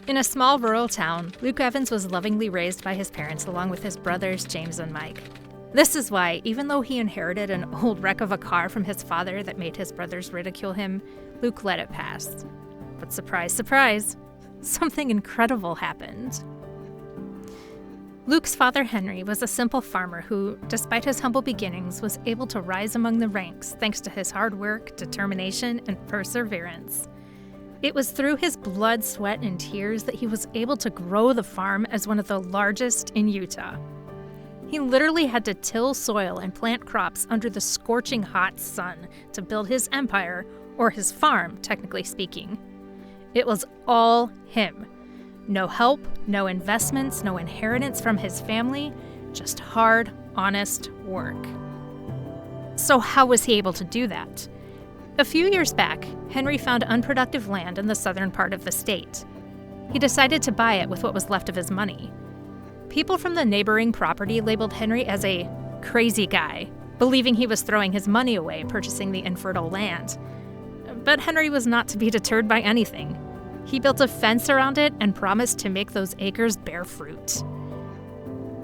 In a small rural town, Luke Evans was lovingly raised by his parents along with his brothers James and Mike. This is why, even though he inherited an old wreck of a car from his father that made his brothers ridicule him, Luke let it pass. But surprise, surprise, something incredible happened. Luke's father, Henry, was a simple farmer who, despite his humble beginnings, was able to rise among the ranks thanks to his hard work, determination, and perseverance. It was through his blood, sweat, and tears that he was able to grow the farm as one of the largest in Utah. He literally had to till soil and plant crops under the scorching hot sun to build his empire, or his farm, technically speaking. It was all him. No help, no investments, no inheritance from his family, just hard, honest work. So how was he able to do that? A few years back, Henry found unproductive land in the southern part of the state. He decided to buy it with what was left of his money. People from the neighboring property labeled Henry as a crazy guy, believing he was throwing his money away purchasing the infertile land. But Henry was not to be deterred by anything. He built a fence around it and promised to make those acres bear fruit.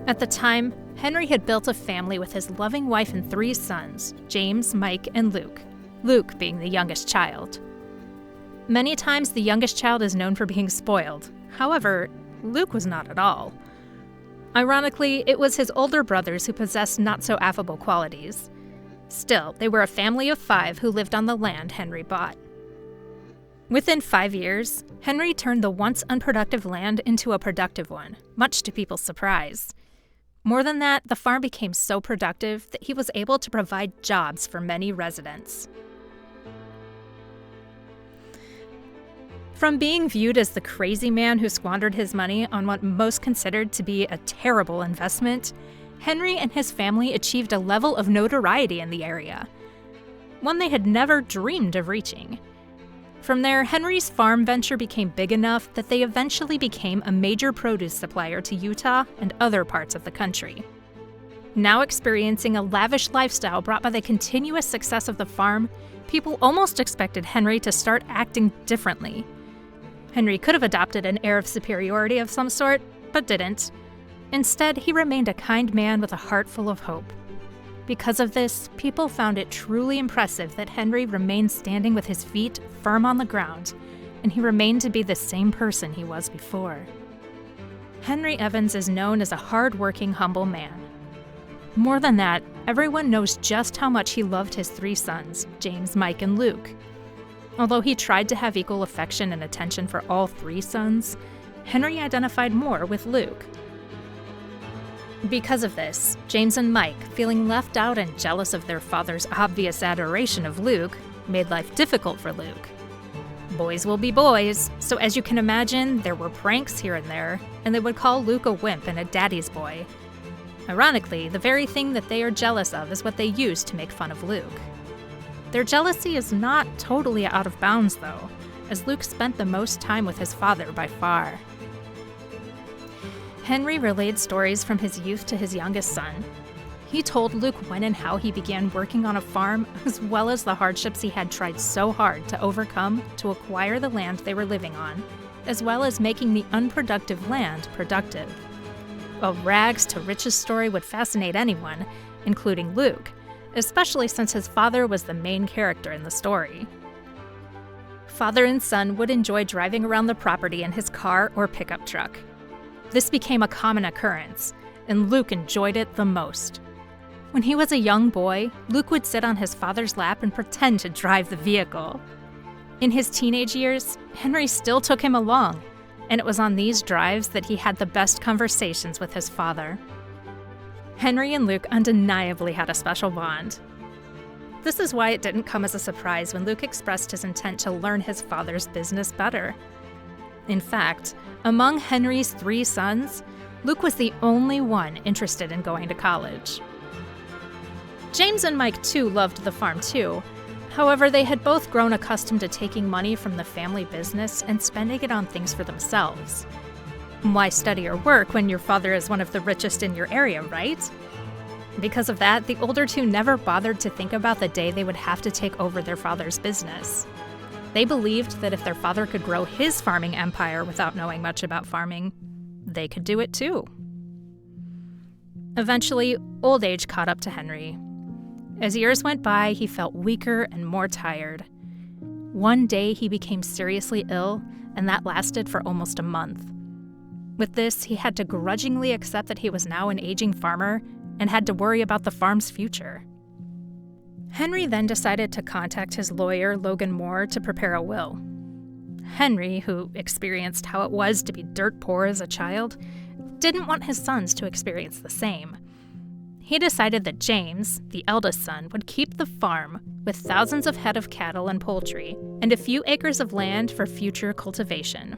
At the time, Henry had built a family with his loving wife and 3 sons, James, Mike, and Luke. Luke being the youngest child. Many times the youngest child is known for being spoiled. However, Luke was not at all. Ironically, it was his older brothers who possessed not-so-affable qualities. Still, they were a family of 5 who lived on the land Henry bought. Within 5 years, Henry turned the once unproductive land into a productive one, much to people's surprise. More than that, the farm became so productive that he was able to provide jobs for many residents. From being viewed as the crazy man who squandered his money on what most considered to be a terrible investment, Henry and his family achieved a level of notoriety in the area, one they had never dreamed of reaching. From there, Henry's farm venture became big enough that they eventually became a major produce supplier to Utah and other parts of the country. Now experiencing a lavish lifestyle brought by the continuous success of the farm, people almost expected Henry to start acting differently. Henry could have adopted an air of superiority of some sort, but didn't. Instead, he remained a kind man with a heart full of hope. Because of this, people found it truly impressive that Henry remained standing with his feet firm on the ground, and he remained to be the same person he was before. Henry Evans is known as a hardworking, humble man. More than that, everyone knows just how much he loved his 3 sons, James, Mike, and Luke. Although he tried to have equal affection and attention for all 3 sons, Henry identified more with Luke. Because of this, James and Mike, feeling left out and jealous of their father's obvious adoration of Luke, made life difficult for Luke. Boys will be boys, so as you can imagine, there were pranks here and there, and they would call Luke a wimp and a daddy's boy. Ironically, the very thing that they are jealous of is what they use to make fun of Luke. Their jealousy is not totally out of bounds, though, as Luke spent the most time with his father by far. Henry relayed stories from his youth to his youngest son. He told Luke when and how he began working on a farm, as well as the hardships he had tried so hard to overcome to acquire the land they were living on, as well as making the unproductive land productive. A rags to riches story would fascinate anyone, including Luke, especially since his father was the main character in the story. Father and son would enjoy driving around the property in his car or pickup truck. This became a common occurrence, and Luke enjoyed it the most. When he was a young boy, Luke would sit on his father's lap and pretend to drive the vehicle. In his teenage years, Henry still took him along, and it was on these drives that he had the best conversations with his father. Henry and Luke undeniably had a special bond. This is why it didn't come as a surprise when Luke expressed his intent to learn his father's business better. In fact, among Henry's 3 sons, Luke was the only one interested in going to college. James and Mike too loved the farm too. However, they had both grown accustomed to taking money from the family business and spending it on things for themselves. Why study or work when your father is one of the richest in your area, right? Because of that, the older two never bothered to think about the day they would have to take over their father's business. They believed that if their father could grow his farming empire without knowing much about farming, they could do it too. Eventually, old age caught up to Henry. As years went by, he felt weaker and more tired. One day, he became seriously ill, and that lasted for almost a month. With this, he had to grudgingly accept that he was now an aging farmer and had to worry about the farm's future. Henry then decided to contact his lawyer, Logan Moore, to prepare a will. Henry, who experienced how it was to be dirt poor as a child, didn't want his sons to experience the same. He decided that James, the eldest son, would keep the farm with thousands of head of cattle and poultry and a few acres of land for future cultivation.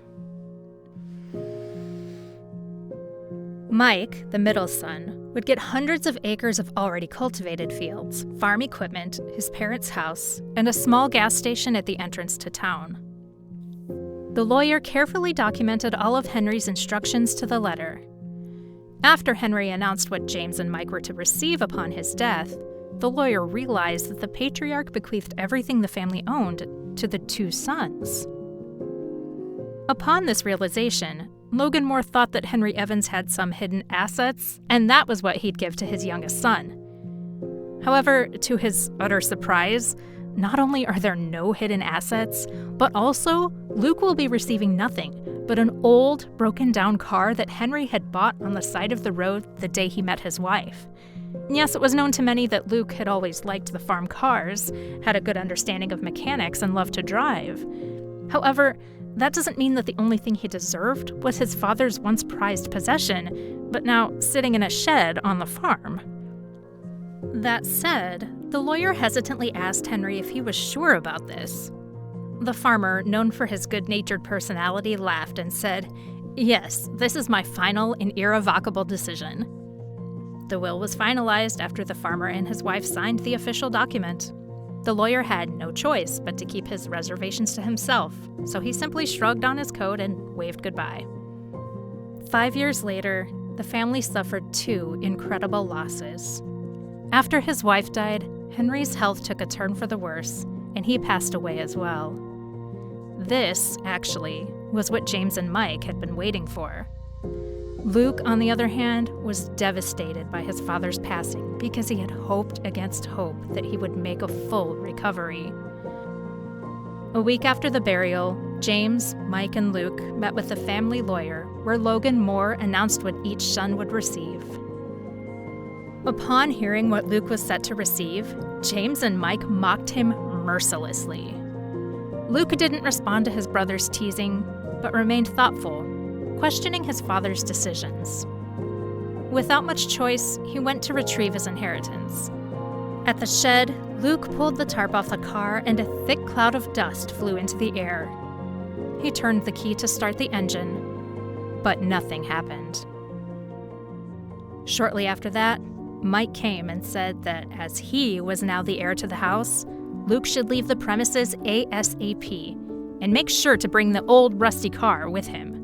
Mike, the middle son, would get hundreds of acres of already cultivated fields, farm equipment, his parents' house, and a small gas station at the entrance to town. The lawyer carefully documented all of Henry's instructions to the letter. After Henry announced what James and Mike were to receive upon his death, the lawyer realized that the patriarch bequeathed everything the family owned to the two sons. Upon this realization, Logan Moore thought that Henry Evans had some hidden assets, and that was what he'd give to his youngest son. However, to his utter surprise, not only are there no hidden assets, but also Luke will be receiving nothing but an old, broken-down car that Henry had bought on the side of the road the day he met his wife. Yes, it was known to many that Luke had always liked the farm cars, had a good understanding of mechanics, and loved to drive. However, that doesn't mean that the only thing he deserved was his father's once prized possession, but now sitting in a shed on the farm. That said, the lawyer hesitantly asked Henry if he was sure about this. The farmer, known for his good-natured personality, laughed and said, "Yes, this is my final and irrevocable decision." The will was finalized after the farmer and his wife signed the official document. The lawyer had no choice but to keep his reservations to himself, so he simply shrugged on his coat and waved goodbye. 5 years later, the family suffered two incredible losses. After his wife died, Henry's health took a turn for the worse, and he passed away as well. This, actually, was what James and Mike had been waiting for. Luke, on the other hand, was devastated by his father's passing because he had hoped against hope that he would make a full recovery. A week after the burial, James, Mike, and Luke met with the family lawyer, where Logan Moore announced what each son would receive. Upon hearing what Luke was set to receive, James and Mike mocked him mercilessly. Luke didn't respond to his brother's teasing, but remained thoughtful, questioning his father's decisions. Without much choice, he went to retrieve his inheritance. At the shed, Luke pulled the tarp off the car and a thick cloud of dust flew into the air. He turned the key to start the engine, but nothing happened. Shortly after that, Mike came and said that as he was now the heir to the house, Luke should leave the premises ASAP and make sure to bring the old rusty car with him.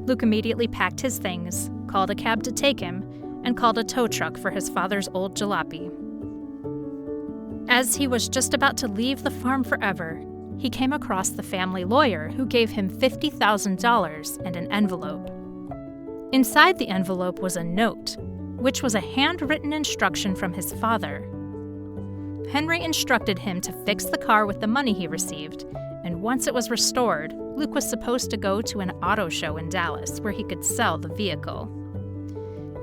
Luke immediately packed his things, called a cab to take him, and called a tow truck for his father's old jalopy. As he was just about to leave the farm forever, he came across the family lawyer who gave him $50,000 and an envelope. Inside the envelope was a note, which was a handwritten instruction from his father. Henry instructed him to fix the car with the money he received, and once it was restored, Luke was supposed to go to an auto show in Dallas where he could sell the vehicle.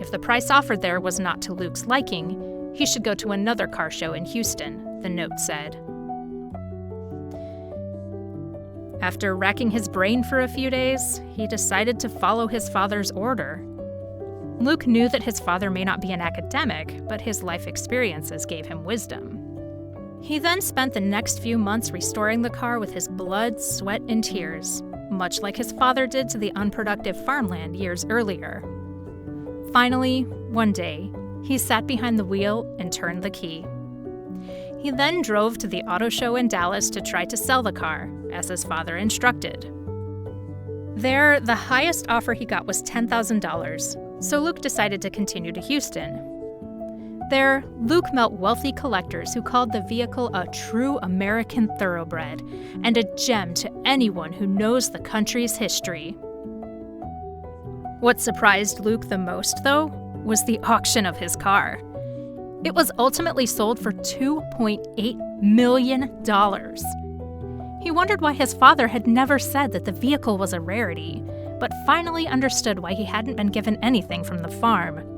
If the price offered there was not to Luke's liking, he should go to another car show in Houston, the note said. After racking his brain for a few days, he decided to follow his father's order. Luke knew that his father may not be an academic, but his life experiences gave him wisdom. He then spent the next few months restoring the car with his blood, sweat, and tears, much like his father did to the unproductive farmland years earlier. Finally, one day, he sat behind the wheel and turned the key. He then drove to the auto show in Dallas to try to sell the car, as his father instructed. There, the highest offer he got was $10,000, so Luke decided to continue to Houston. There, Luke met wealthy collectors who called the vehicle a true American thoroughbred and a gem to anyone who knows the country's history. What surprised Luke the most, though, was the auction of his car. It was ultimately sold for $2.8 million. He wondered why his father had never said that the vehicle was a rarity, but finally understood why he hadn't been given anything from the farm.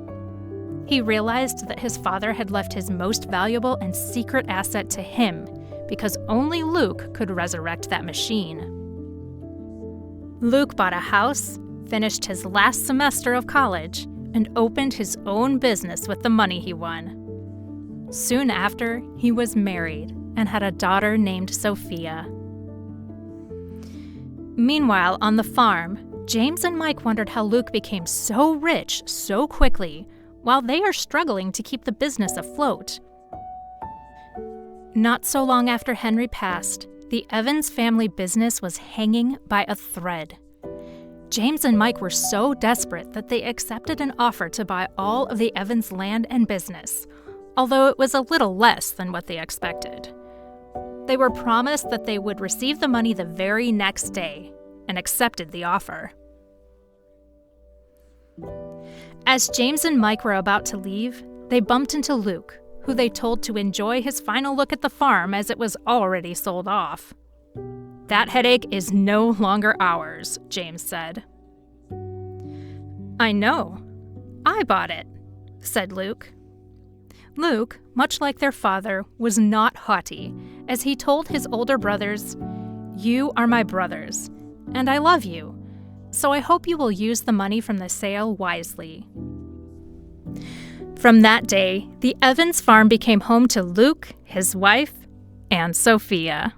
He realized that his father had left his most valuable and secret asset to him, because only Luke could resurrect that machine. Luke bought a house, finished his last semester of college, and opened his own business with the money he won. Soon after, he was married and had a daughter named Sophia. Meanwhile, on the farm, James and Mike wondered how Luke became so rich so quickly, while they are struggling to keep the business afloat. Not so long after Henry passed, the Evans family business was hanging by a thread. James and Mike were so desperate that they accepted an offer to buy all of the Evans land and business, although it was a little less than what they expected. They were promised that they would receive the money the very next day, and accepted the offer. As James and Mike were about to leave, they bumped into Luke, who they told to enjoy his final look at the farm as it was already sold off. "That headache is no longer ours," James said. "I know. I bought it," said Luke. Luke, much like their father, was not haughty, as he told his older brothers, "You are my brothers, and I love you, so I hope you will use the money from the sale wisely." From that day, the Evans farm became home to Luke, his wife, and Sophia.